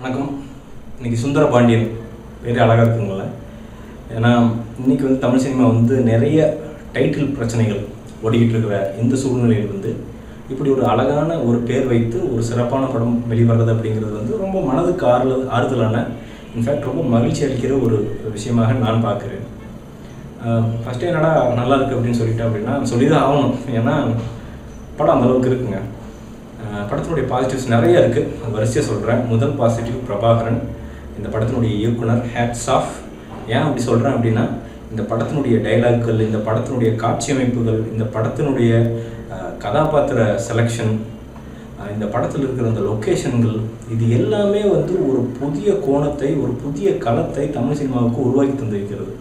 வணக்கம். இன்றைக்கி சுந்தர பாண்டியன் பேர் அழகாக இருக்குங்கள. ஏன்னா இன்றைக்கி வந்து தமிழ் சினிமா வந்து நிறைய டைட்டில் பிரச்சனைகள் ஓடிக்கிட்டு இருக்கிற இந்த சூழ்நிலையில் வந்து இப்படி ஒரு அழகான ஒரு பேர் வைத்து ஒரு சிறப்பான படம் வெளிவர்றது அப்படிங்கிறது வந்து ரொம்ப மனதுக்கு ஆறுதலான, இன்ஃபேக்ட் ரொம்ப மகிழ்ச்சி அளிக்கிற ஒரு விஷயமாக நான் பார்க்குறேன். ஃபஸ்ட்டு என்னடா நல்லா இருக்குது அப்படின்னு சொல்லிட்டேன் அப்படின்னா சொல்லி தான் ஆகணும். ஏன்னா படம் அந்தளவுக்கு இருக்குங்க. படத்தினுடைய பாசிட்டிவ்ஸ் நிறைய இருக்குது, அது வரிசையாக சொல்கிறேன். முதல் பாசிட்டிவ் பிரபாகரன், இந்த படத்தினுடைய இயக்குனர், ஹேட்ஸ் ஆஃப். ஏன் அப்படி சொல்கிறேன் அப்படின்னா இந்த படத்தினுடைய டைலாக்குகள், இந்த படத்தினுடைய காட்சி அமைப்புகள், இந்த படத்தினுடைய கதாபாத்திர செலெக்ஷன், இந்த படத்தில் இருக்கிற அந்த லொக்கேஷன்கள், இது எல்லாமே வந்து ஒரு புதிய கோணத்தை, ஒரு புதிய களத்தை தமிழ் சினிமாவுக்கு உருவாக்கி தந்திருக்கிறது.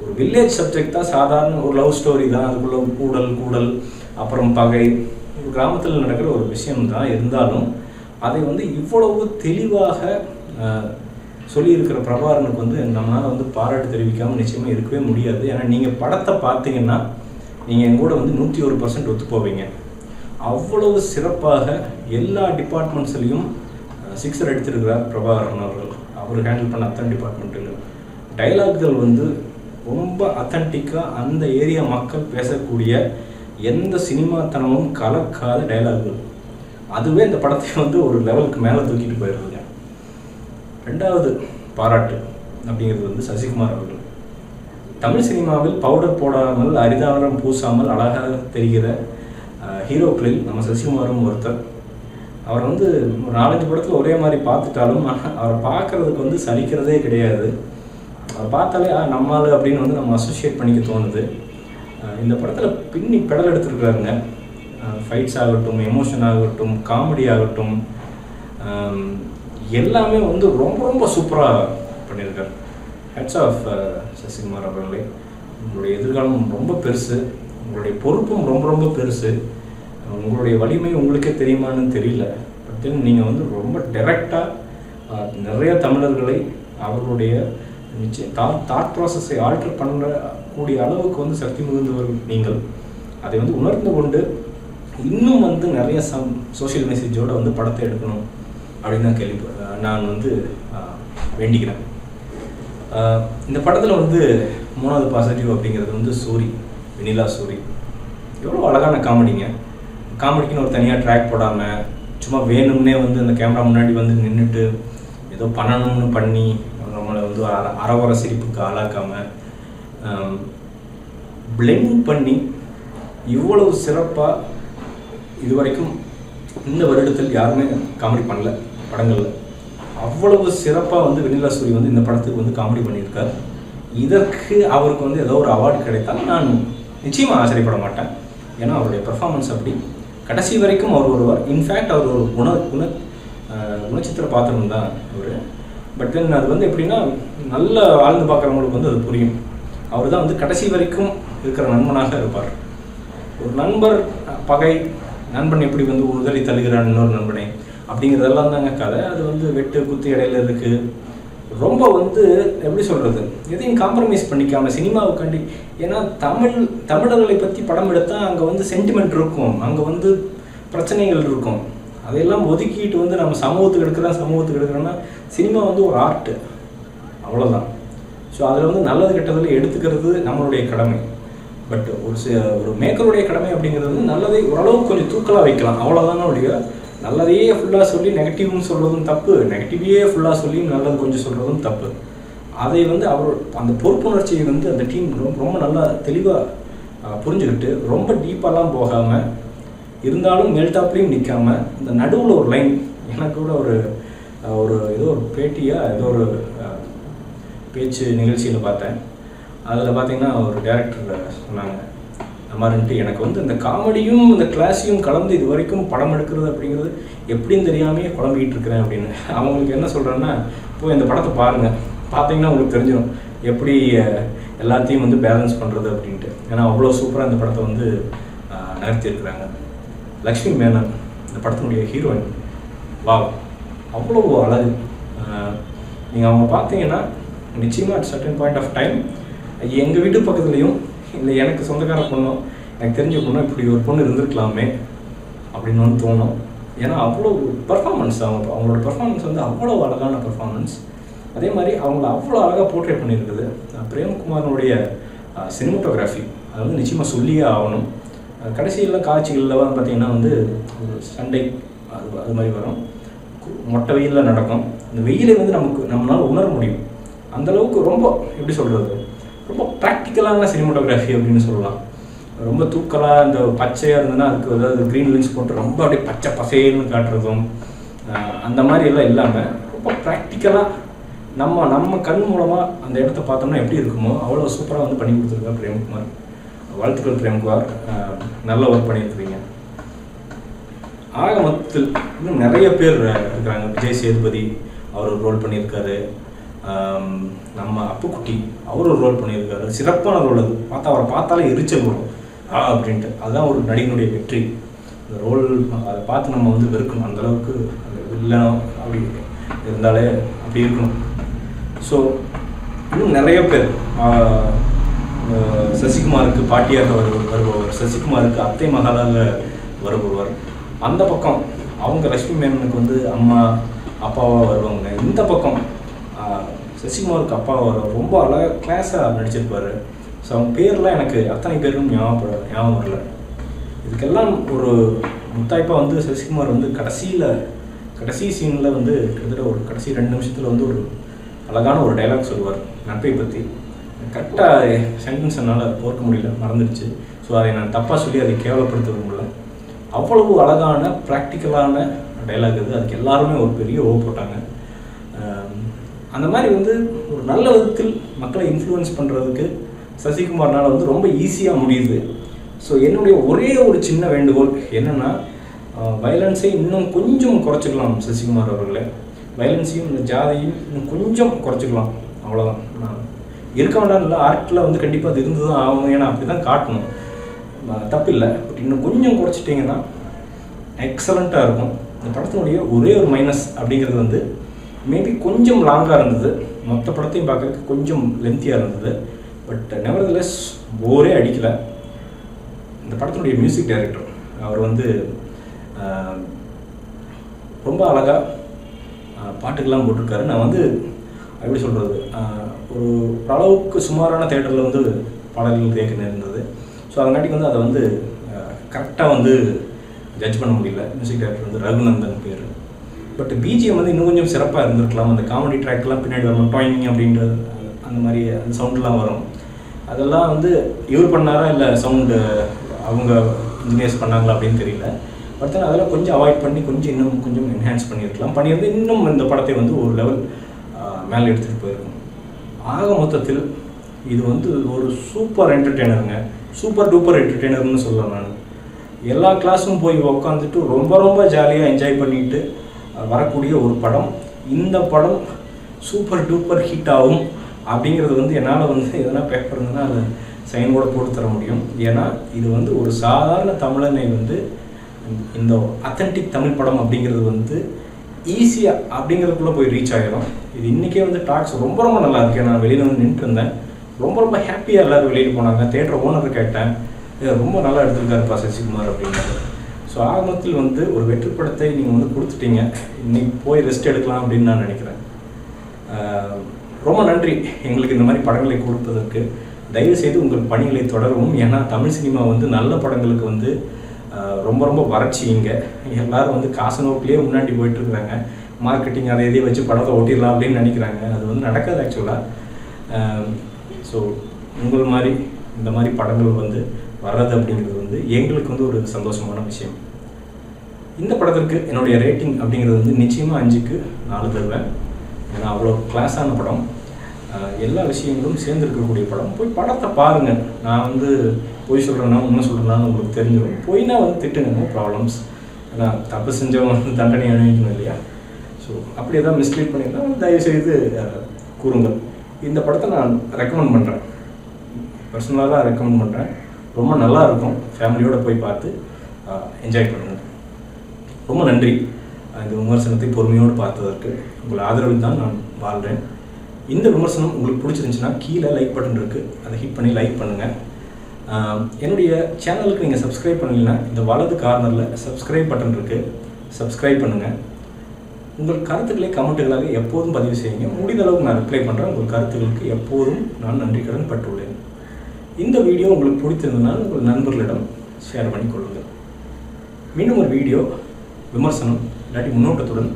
ஒரு வில்லேஜ் சப்ஜெக்ட் தான், சாதாரண ஒரு லவ் ஸ்டோரி தான், அதுக்குள்ள கூடல் அப்புறம் பகை, ஒரு கிராமத்தில் நடக்கிற ஒரு விஷயம்தான். இருந்தாலும் அதை வந்து இவ்வளவு தெளிவாக சொல்லியிருக்கிற பிரபாகரனுக்கு வந்து நம்மளால் வந்து பாராட்டு தெரிவிக்காமல் நிச்சயமாக இருக்கவே முடியாது. ஏன்னா நீங்கள் படத்தை பார்த்தீங்கன்னா நீங்கள் என் கூட வந்து 101% ஒத்து போவீங்க. அவ்வளவு சிறப்பாக எல்லா டிபார்ட்மெண்ட்ஸ்லையும் சிக்ஸர் எடுத்திருக்கிறார் பிரபாகரன் அவர்கள். அவர் ஹேண்டில் பண்ண அத்தனை டிபார்ட்மெண்ட்டுகள், டைலாக்கள் வந்து ரொம்ப அத்தன்டிக்காக அந்த ஏரியா மக்கள் பேசக்கூடிய எந்த சினிமாத்தனமும் கலக்காத டைலாகுகள். அதுவே இந்த படத்தை வந்து ஒரு லெவலுக்கு மேலே தூக்கிட்டு போயிடுறதுங்க. ரெண்டாவது பாராட்டு அப்படிங்கிறது வந்து சசிகுமார் அவர்கள். தமிழ் சினிமாவில் பவுடர் போடாமல், அரிதாரம் பூசாமல் அழகாக தெரிகிற ஹீரோக்களில் நம்ம சசிகுமாரும் ஒருத்தர். அவர் வந்து ஒரு 4-5 படத்தில் ஒரே மாதிரி பார்த்துட்டாலும் அவரை பார்க்குறதுக்கு வந்து சலிக்கிறதே கிடையாது. அவர் பார்த்தாலே நம்மால் அப்படின்னு வந்து நம்ம அசோசியேட் பண்ணிக்க தோணுது. இந்த படத்தில் பின்னி பெடல் எடுத்துருக்கிறாருங்க. ஃபைட்ஸ் ஆகட்டும், எமோஷன் ஆகட்டும், காமெடி ஆகட்டும், எல்லாமே வந்து ரொம்ப ரொம்ப சூப்பராக பண்ணியிருக்காரு. ஹேட்ஸ் ஆஃப் சசிகுமார் அவர்களே. உங்களுடைய எதிர்காலம் ரொம்ப பெருசு, உங்களுடைய பொறுப்பும் ரொம்ப ரொம்ப பெருசு. உங்களுடைய வலிமை உங்களுக்கே தெரியுமான்னு தெரியல. பட் தென் நீங்கள் வந்து ரொம்ப டைரெக்டாக நிறைய தமிழர்களை அவர்களுடைய நிச்சயம் தாட் ப்ராசஸை ஆல்டர் பண்ணக்கூடிய அளவுக்கு வந்து சக்தி மிகுந்தவர்கள் நீங்கள். அதை வந்து உணர்ந்து கொண்டு இன்னும் வந்து நிறைய சோஷியல் மெசேஜோடு வந்து படத்தை எடுக்கணும் அப்படின்னு தான் நான் வந்து வேண்டிக்கிறேன். இந்த படத்தில் வந்து 3வது பாசிட்டிவ் அப்படிங்கிறது வந்து சூரி, வெனிலா சூரி. எவ்வளோ அழகான காமெடிங்க. காமெடிக்குன்னு ஒரு தனியாக ட்ராக் போடாமல் சும்மா வேணும்னே வந்து அந்த கேமரா முன்னாடி வந்து நின்றுட்டு ஏதோ பண்ணணும்னு பண்ணி நம்மளை வந்து அறவர சிரிப்புக்கு ஆளாக்காமல் பிளெண்ட் பண்ணி இவ்வளவு சிறப்பாக இது வரைக்கும் இந்த வருடத்தில் யாருமே காமெடி பண்ணல படங்களில். அவ்வளவு சிறப்பாக வந்து வெனிலா சூரி வந்து இந்த படத்துக்கு வந்து காமெடி பண்ணியிருக்கார். இதற்கு அவருக்கு வந்து ஏதோ ஒரு அவார்டு கிடைத்தாலும் நான் நிச்சயமாக ஆச்சரியப்பட மாட்டேன். ஏன்னா அவருடைய பெர்ஃபார்மன்ஸ் அப்படி. கடைசி வரைக்கும் அவர் ஒருவர். இன்ஃபேக்ட் அவர் ஒரு குணச்சித்திர பாத்திரம் தான் அவர். பட் தென் அது வந்து எப்படின்னா நல்ல ஆழ்ந்து பார்க்குறவங்களுக்கு வந்து அது புரியும். அவர் தான் வந்து கடைசி வரைக்கும் இருக்கிற நண்பனாக இருப்பார். ஒரு நண்பர் பகை, நண்பன் எப்படி வந்து உதறி தள்ளுகிறான் இன்னொரு நண்பனை அப்படிங்கிறதெல்லாம் தாங்க கதை. அது வந்து வெட்டு குத்து இடையில இருக்குது. ரொம்ப வந்து எப்படி சொல்கிறது, எதையும் காம்ப்ரமைஸ் பண்ணிக்காமல் சினிமாவுக்காண்டி. ஏன்னா தமிழர்களை பற்றி படம் எடுத்தால் அங்கே வந்து சென்டிமெண்ட் இருக்கும், அங்கே வந்து பிரச்சனைகள் இருக்கும். அதையெல்லாம் ஒதுக்கிட்டு வந்து நம்ம சமூகத்துக்கு எடுக்கிறோன்னா சினிமா வந்து ஒரு ஆர்ட்டு, அவ்வளோதான். ஸோ அதில் வந்து நல்லது கெட்டதில் எடுத்துக்கிறது நம்மளுடைய கடமை. பட் ஒரு மேக்கருடைய கடமை அப்படிங்கிறது வந்து நல்லதை ஓரளவுக்கு கொஞ்சம் தூக்கலாக வைக்கலாம், அவ்வளோதானே ஒழிய நல்லதையே ஃபுல்லாக சொல்லி நெகட்டிவ்னு சொல்கிறதும் தப்பு, நெகட்டிவையே ஃபுல்லாக சொல்லி நல்லது கொஞ்சம் சொல்கிறதும் தப்பு. அதை வந்து அவர் அந்த பொறுப்புணர்ச்சியை வந்து அந்த டீம் ரொம்ப நல்லா தெளிவாக புரிஞ்சுக்கிட்டு ரொம்ப டீப்பாலாம் போகாமல், இருந்தாலும் மேல்டாப்லேயும் நிற்காமல் இந்த நடுவில் ஒரு லைன். எனக்கு கூட ஒரு ஏதோ ஒரு பேட்டியாக ஏதோ ஒரு பேச்சு நிகழ்ச்சியில் பார்த்தேன். அதில் பார்த்தீங்கன்னா ஒரு டைரக்டர் சொன்னாங்க, இந்த மாதிரின்ட்டு எனக்கு வந்து இந்த காமெடியும் இந்த கிளாஸையும் கலந்து இது வரைக்கும் படம் எடுக்கிறது அப்படிங்கிறது எப்படின்னு தெரியாமையே குழம்பிக்கிட்டு இருக்கிறேன் அப்படின்னு. அவங்களுக்கு என்ன சொல்கிறேன்னா, போய் இந்த படத்தை பாருங்கள், பார்த்தீங்கன்னா உங்களுக்கு தெரிஞ்சிடும் எப்படி எல்லாத்தையும் வந்து பேலன்ஸ் பண்ணுறது அப்படின்ட்டு. ஏன்னா அவ்வளோ சூப்பராக இந்த படத்தை வந்து நகர்த்தியிருக்கிறாங்க. லக்ஷ்மி மேனன் இந்த படத்தினுடைய ஹீரோயின், அவ்வளோ அழகு. நீங்கள் அவங்க பார்த்தீங்கன்னா நிச்சயமாக at certain point of time எங்கள் வீட்டு பக்கத்துலேயும் இல்லை எனக்கு சொந்தக்கார பொண்ணோ எனக்கு தெரிஞ்ச பொண்ணோ இப்படி ஒரு பொண்ணு இருந்திருக்கலாமே அப்படின்னு வந்து தோணும். ஏன்னா அவ்வளோ பர்ஃபார்மன்ஸ், அவங்களோட பர்ஃபார்மன்ஸ் வந்து அவ்வளோ அழகான பர்ஃபார்மன்ஸ். அதே மாதிரி அவங்கள அவ்வளோ அழகாக போர்ட்ரேட் பண்ணியிருக்குது. பிரேம்குமாரனுடைய சினிமோட்டோகிராஃபி அது வந்து நிச்சயமாக சொல்லியே ஆகணும். கடைசியில் காட்சிகளில் பார்த்திங்கன்னா வந்து ஒரு சண்டை அது மாதிரி வரும், மொட்டை வெயிலில் நடக்கும். அந்த வெயிலை வந்து நம்மளால் உணர முடியும். அந்தளவுக்கு ரொம்ப எப்படி சொல்கிறது, ரொம்ப ப்ராக்டிக்கலான சினிமோட்டோகிராஃபி அப்படின்னு சொல்லலாம். ரொம்ப தூக்கலாக இந்த பச்சையாக இருந்ததுன்னா அதுக்கு ஏதாவது க்ரீன் லென்ஸ் போட்டு ரொம்ப அப்படியே பச்சை பசேல்னு காட்டுறதும் அந்த மாதிரி எல்லாம் இல்லாமல் ரொம்ப ப்ராக்டிக்கலாக நம்ம கண் மூலமாக அந்த இடத்த பார்த்தோம்னா எப்படி இருக்குமோ அவ்வளோ சூப்பராக வந்து பண்ணி கொடுத்துருக்காரு பிரேம்குமார். வாழ்த்துக்கள் பிரேம்குமார், நல்ல ஒர்க் பண்ணியிருக்கிறீங்க. ஆக மொத்தத்தில் இன்னும் நிறைய பேர் இருக்கிறாங்க. விஜய் சேதுபதி அவர் ஒரு ரோல் பண்ணியிருக்காரு. நம்ம அப்புக்குட்டி அவர் ஒரு ரோல் பண்ணியிருக்காரு. சிறப்பான ரோல் அது. அவரை பார்த்தாலே எரிச்சல் வரும் அப்படின்ட்டு. அதுதான் ஒரு நடிகனுடைய வெற்றி. அந்த ரோல் அதை பார்த்து நம்ம வந்து வெறுக்கணும். அந்தளவுக்கு அந்த வில்லனம் அப்படி இருந்தாலே அப்படி இருக்கணும். ஸோ இன்னும் நிறைய பேர், சசிகுமாருக்கு பாட்டியாக வருபவர், சசிகுமாருக்கு அத்தை மகளாக வருபவர், அந்த பக்கம் அவங்க லட்சுமி மேனனுக்கு வந்து அம்மா அப்பாவாக வருவாங்க. இந்த பக்கம் சசிகுமாருக்கு அப்பாவாக வருவார். ரொம்ப அழகாக கிளாஸாக நடிச்சிருப்பார். ஸோ அவங்க பேர்லாம் எனக்கு அத்தனை பேரும் ஞாபகம் வரல. இதுக்கெல்லாம் ஒரு முத்தாய்ப்பாக வந்து சசிகுமார் வந்து கடைசி சீனில் வந்து கிட்டத்தட்ட ஒரு கடைசி 2 நிமிஷத்தில் வந்து ஒரு அழகான ஒரு டைலாக் சொல்லுவார் நட்பை பற்றி. கரெக்டாக சென்டென்ஸ் என்னால் ஓர்க்க முடியல, மறந்துடுச்சு. ஸோ அதை நான் தப்பாக சொல்லி அதை கேவலப்படுத்த விரும்பல. அவ்வளவு அழகான ப்ராக்டிக்கலான டைலாக் அது. அதுக்கு எல்லாருமே ஒரு பெரிய ஓ போட்டாங்க. அந்த மாதிரி வந்து ஒரு நல்ல விதத்தில் மக்களை இன்ஃப்ளூயன்ஸ் பண்ணுறதுக்கு சசிகுமார்னால் வந்து ரொம்ப ஈஸியாக முடியுது. ஸோ என்னுடைய ஒரே ஒரு சின்ன வேண்டுகோள் என்னென்னா, வயலன்ஸை இன்னும் கொஞ்சம் குறைச்சிக்கலாம் சசிகுமார் அவர்களே. வயலன்ஸையும் இந்த ஜாதியும் இன்னும் கொஞ்சம் குறைச்சிக்கலாம், அவ்வளோதான். நான் இருக்க வேண்டாம் இல்லை, ஆர்ட்டில் வந்து கண்டிப்பாக அது இருந்து தான் ஆகணும். ஏன்னா அப்படி தான் காட்டணும், தப்பில்லை. பட் இன்னும் கொஞ்சம் குறைச்சிட்டிங்கன்னா எக்ஸலண்ட்டாக இருக்கும். இந்த படத்தினுடைய ஒரே ஒரு மைனஸ் அப்படிங்கிறது வந்து மேபி கொஞ்சம் லாங்காக இருந்தது. மொத்த படத்தையும் பார்க்கறதுக்கு கொஞ்சம் லென்த்தியாக இருந்தது. பட் நெவர்தலெஸ் போரே அடிக்கலை. இந்த படத்தினுடைய மியூசிக் டைரக்டர் அவர் வந்து ரொம்ப அழகாக பாட்டுக்கெல்லாம் போட்டிருக்காரு. நான் வந்து எப்படி சொல்கிறது, ஒரு அளவுக்கு சுமாரான தேட்டரில் வந்து பாடல்கள் கேட்க இருந்தது. ஸோ அதனாட்டி வந்து அதை வந்து கரெக்டாக வந்து ஜட்ஜ் பண்ண முடியல. மியூசிக் டைரக்டர் வந்து ரகுநந்தன் பேர். பட் பிஜிஎம் வந்து இன்னும் கொஞ்சம் சிறப்பாக இருந்திருக்கலாம். அந்த காமெடி ட்ராக்லாம் பின்னாடி வரும், டாயிங் அப்படின்ற அந்த மாதிரி அந்த சவுண்டெலாம் வரும். அதெல்லாம் வந்து இவர் பண்ணாரா இல்லை சவுண்டு அவங்க இன்ஜினியர்ஸ் பண்ணாங்களா அப்படின்னு தெரியல. பட் அதெல்லாம் கொஞ்சம் அவாய்ட் பண்ணி இன்னும் கொஞ்சம் என்ஹான்ஸ் பண்ணியிருந்து இன்னும் இந்த படத்தை வந்து ஒரு லெவல் மேலே எடுத்துகிட்டு போயிருக்கும். ஆக மொத்தத்தில் இது வந்து ஒரு சூப்பர் என்டர்டெய்னருங்க, சூப்பர் டூப்பர் என்டர்டெய்னர்னு சொல்லலாம். நான் எல்லா கிளாஸும் போய் உட்காந்துட்டு ரொம்ப ரொம்ப ஜாலியாக என்ஜாய் பண்ணிட்டு வரக்கூடிய ஒரு படம். இந்த படம் சூப்பர் டூப்பர் ஹிட் ஆகும் அப்படிங்கிறது வந்து என்னால் வந்து எதனா பேப்பர் இருந்ததுன்னா அதை சைன் கூட போட்டு தர முடியும். ஏன்னா இது வந்து ஒரு சாதாரண தமிழனை வந்து இந்த அத்தன்டிக் தமிழ் படம் அப்படிங்கிறது வந்து ஈஸியாக அப்படிங்கிறதுக்குள்ளே போய் ரீச் ஆகிடும். இது இன்றைக்கே வந்து டாக்ஸ் ரொம்ப ரொம்ப நல்லா இருக்கு. நான் வெளியில் வந்து நின்றுட்டு இருந்தேன், ரொம்ப ரொம்ப ஹாப்பியாக எல்லோரும் வெளியில் போனாங்க. தேட்டர் ஓனர் கேட்டேன், ரொம்ப நல்லா எடுத்துருக்காருப்பா சசிகுமார் அப்படிங்கிறது. ஸோ ஆரம்பத்தில் வந்து ஒரு வெற்றி படத்தை நீங்கள் வந்து கொடுத்துட்டீங்க, இன்னைக்கு போய் ரெஸ்ட் எடுக்கலாம் அப்படின்னு நான் நினைக்கிறேன். ரொம்ப நன்றி எங்களுக்கு இந்த மாதிரி படங்களை கொடுப்பதற்கு. தயவுசெய்து உங்கள் பணிகளை தொடரவும். ஏன்னா தமிழ் சினிமா வந்து நல்ல படங்களுக்கு வந்து ரொம்ப ரொம்ப வறட்சி. இங்கே எல்லோரும் வந்து காசு நோக்கிலே முன்னாடி போயிட்டுருக்குறாங்க. மார்க்கெட்டிங் அதை எதையும் வச்சு படத்தை ஓட்டிடலாம் அப்படின்னு நினைக்கிறாங்க. அது வந்து நடக்காது ஆக்சுவலாக. ஸோ உங்கள் மாதிரி இந்த மாதிரி படங்கள் வந்து வர்றது அப்படிங்கிறது வந்து எங்களுக்கு வந்து ஒரு சந்தோஷமான விஷயம். இந்த படத்திற்கு என்னுடைய ரேட்டிங் அப்படிங்கிறது வந்து நிச்சயமாக 5க்கு 4 தருவேன். ஏன்னா அவ்வளோ கிளாஸான படம், எல்லா விஷயங்களும் சேர்ந்துருக்கக்கூடிய படம். போய் படத்தை பாருங்கள். நான் வந்து போய் சொல்கிறேன்னா உண்மை சொல்கிறேன்னா உங்களுக்கு தெரிஞ்சிடும். போய்னா வந்து திட்டுங்க, நோ ப்ராப்ளம்ஸ். ஏன்னா தப்பு செஞ்சவங்க வந்து தண்டனை அணிவிக்கணும் இல்லையா? ஸோ அப்படி எதாவது மிஸ்லீட் பண்ணியிருந்தால் தயவுசெய்து கூறுங்கள். இந்த படத்தை நான் ரெக்கமெண்ட் பண்ணுறேன், பர்சனலாக தான் ரெக்கமெண்ட் பண்ணுறேன். ரொம்ப நல்லா இருக்கும், ஃபேமிலியோடு போய் பார்த்து என்ஜாய் பண்ணுங்கள். ரொம்ப நன்றி இந்த விமர்சனத்தை பொறுமையோடு பார்த்ததற்கு. உங்கள் ஆதரவில் தான் நான் வாழ்கிறேன். இந்த விமர்சனம் உங்களுக்கு பிடிச்சிருந்துச்சுன்னா கீழே லைக் பட்டன் இருக்குது, அதை ஹிட் பண்ணி லைக் பண்ணுங்கள். என்னுடைய சேனலுக்கு நீங்கள் சப்ஸ்கிரைப் பண்ணலைன்னா இந்த வலது கார்னரில் சப்ஸ்கிரைப் பட்டன் இருக்குது, சப்ஸ்கிரைப் பண்ணுங்கள். உங்கள் கருத்துக்களை கமெண்ட்டுகளாக எப்போதும் பதிவு செய்யுங்க. முடிந்த அளவுக்கு நான் ரிப்ளை பண்ணுறேன். உங்கள் கருத்துக்களுக்கு எப்போதும் நான் நன்றி கடன் பட்டுள்ளேன். இந்த வீடியோ உங்களுக்கு பிடித்திருந்தனால் உங்கள் நண்பர்களிடம் ஷேர் பண்ணி கொள்ளுங்கள். மீண்டும் ஒரு வீடியோ விமர்சனம் இல்லாட்டி முன்னோட்டத்துடன்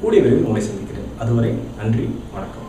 கூடிய விரைவில் உங்களை சந்திக்கிறேன். அதுவரை நன்றி, வணக்கம்.